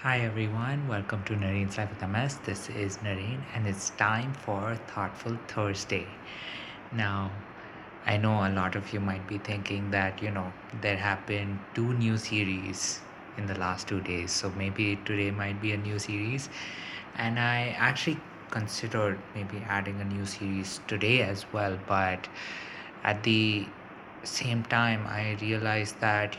Hi everyone, welcome to Nareen's Life with MS. This is Nareen and it's time for Thoughtful Thursday. Now, I know a lot of you might be thinking that, there have been two new series in the last 2 days, so maybe today might be a new series. And I actually considered maybe adding a new series today as well, but at the same time, I realized that,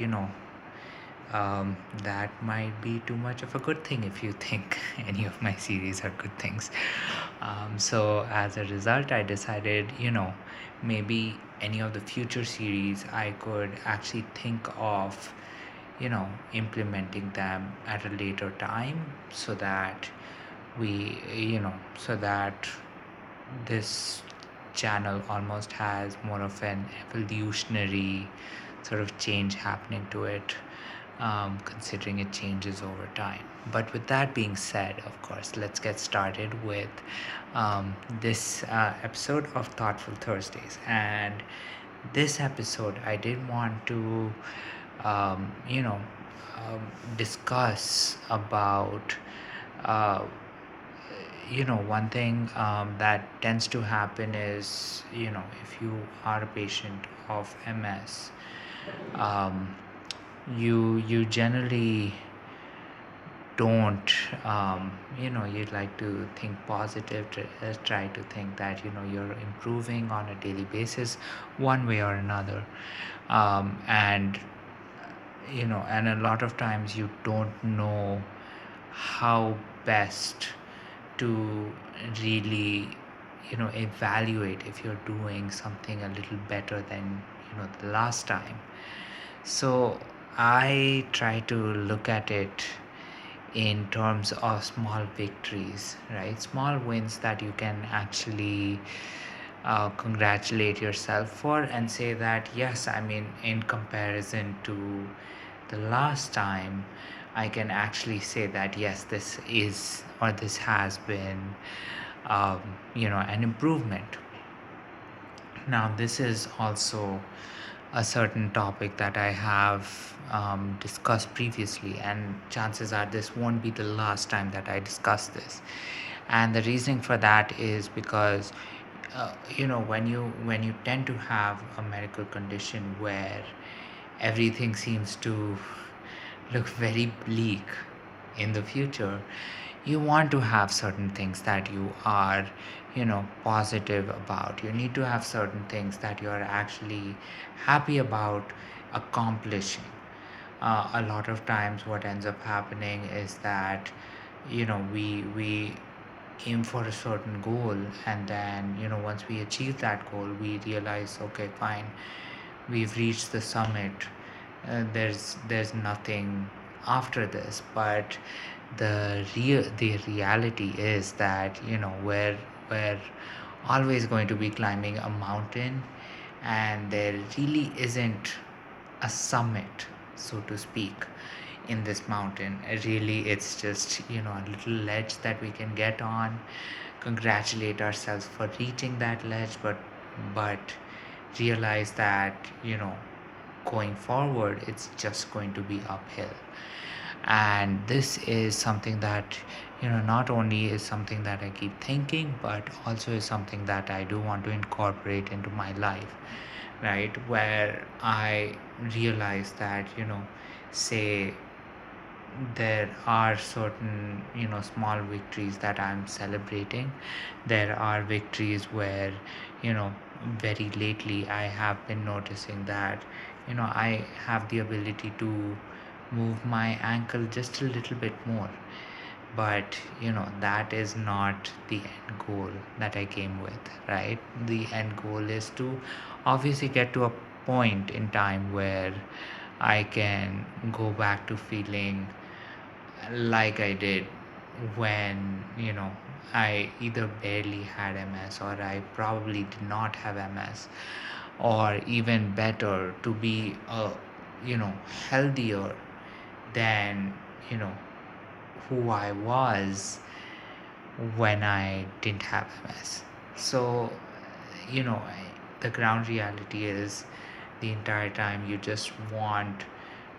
that might be too much of a good thing if you think any of my series are good things. So, as a result, I decided, maybe any of the future series I could actually think of, implementing them at a later time so that so that this channel almost has more of an evolutionary sort of change happening to it, considering it changes over time. But with that being said, of course, let's get started with this episode of Thoughtful Thursdays. And this episode, I did want to, um, you know, discuss about. Uh, One thing that tends to happen is, if you are a patient of MS, um, you generally don't, you'd like to think positive, try to think that, you're improving on a daily basis, one way or another. And, and a lot of times you don't know how best to really evaluate if you're doing something a little better than the last time. So I try to look at it in terms of small victories, right? Small wins that you can actually congratulate yourself for and say that, yes, I mean, in comparison to the last time, I can actually say that, yes, this is or this has been, an improvement. Now, this is also a certain topic that I have discussed previously, and chances are this won't be the last time that I discuss this. And the reasoning for that is because, when you tend to have a medical condition where everything seems to look very bleak in the future, you want to have certain things that you are positive about. You need to have certain things that you are actually happy about accomplishing. A lot of times what ends up happening is that we aim for a certain goal, and then once we achieve that goal we realize, okay, fine, we've reached the summit. There's nothing after this. But the reality is that we're always going to be climbing a mountain, and there really isn't a summit, so to speak, in this mountain. Really, it's just a little ledge that we can get on, congratulate ourselves for reaching that ledge, but realize that going forward it's just going to be uphill. And this is something that not only is something that I keep thinking, but also is something that I do want to incorporate into my life, right? Where I realize that say there are certain small victories that I'm celebrating. There are victories where very lately I have been noticing that I have the ability to move my ankle just a little bit more. But that is not the end goal that I came with, right? The end goal is to obviously get to a point in time where I can go back to feeling like I did when I either barely had MS, or I probably did not have MS, or even better, to be healthier than who I was when I didn't have MS. So the ground reality is, the entire time you just want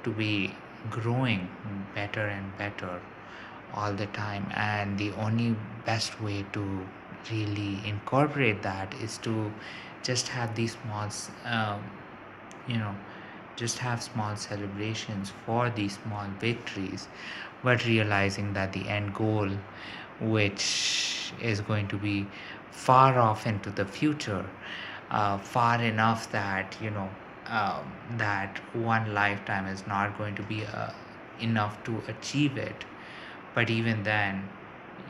to be growing better and better, all the time, and the only best way to really incorporate that is to just have these you know just have small celebrations for these small victories, but realizing that the end goal, which is going to be far off into the future, far enough that that one lifetime is not going to be enough to achieve it. But even then,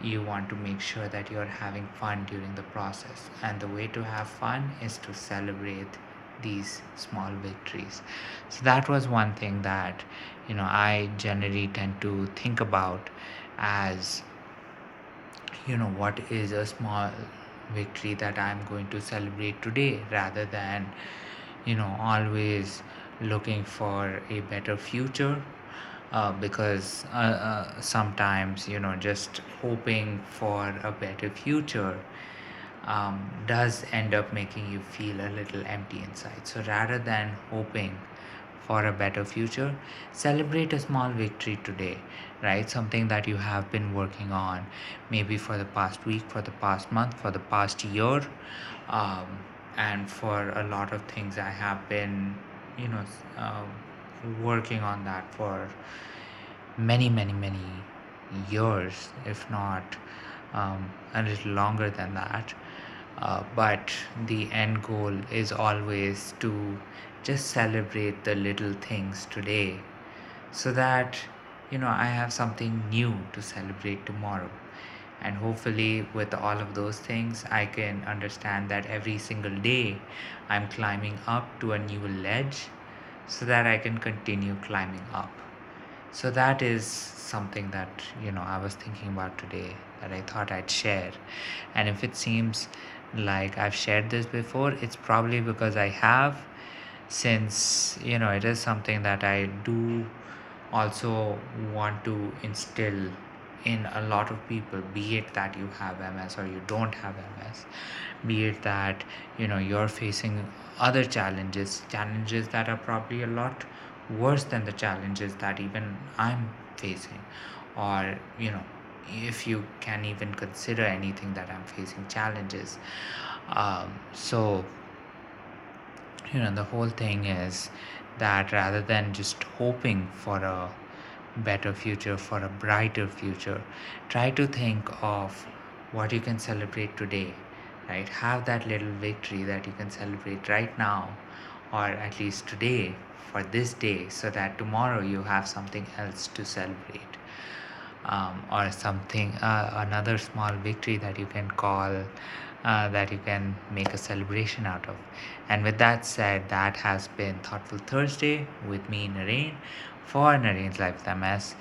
you want to make sure that you're having fun during the process, and the way to have fun is to celebrate these small victories. So that was one thing that I generally tend to think about as, what is a small victory that I'm going to celebrate today, rather than always looking for a better future. Because sometimes just hoping for a better future does end up making you feel a little empty inside. So rather than hoping for a better future, celebrate a small victory today, right? Something that you have been working on, maybe for the past week, for the past month, for the past year. um, and for a lot of things, I have been you know s- working on that for many years, if not a little longer than that. But the end goal is always to just celebrate the little things today, so that I have something new to celebrate tomorrow. And hopefully, with all of those things, I can understand that every single day I'm climbing up to a new ledge, so that I can continue climbing up. So that is something that I was thinking about today, that I thought I'd share. And if it seems like I've shared this before, it's probably because I have, since it is something that I do also want to instill in a lot of people, be it that you have MS or you don't have MS, be it that you're facing other challenges that are probably a lot worse than the challenges that even I'm facing, or if you can even consider anything that I'm facing challenges. So the whole thing is that rather than just hoping for a better future, for a brighter future, try to think of what you can celebrate today, right? Have that little victory that you can celebrate right now, or at least today, for this day, so that tomorrow you have something else to celebrate, or something, another small victory that you can call, that you can make a celebration out of. And with that said, that has been Thoughtful Thursday with me, Naren, for Naren's Life with MS.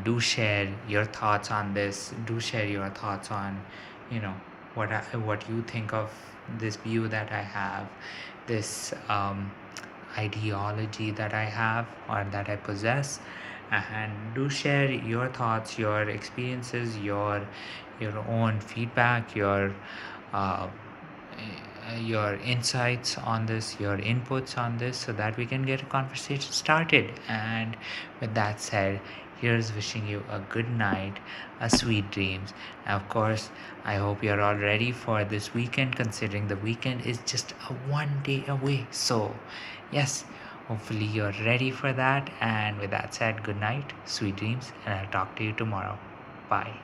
Do share your thoughts on this. Do share your thoughts on, you know, what you think of this view that I have, this ideology that I have or that I possess. And do share your thoughts, your experiences, your own feedback, uh, your insights on this, your inputs on this, so that we can get a conversation started. And with that said, here's wishing you a good night, a sweet dreams. And of course, I hope you're all ready for this weekend, considering the weekend is just a one day away. So yes, hopefully you're ready for that. And with that said, good night, sweet dreams, and I'll talk to you tomorrow. Bye.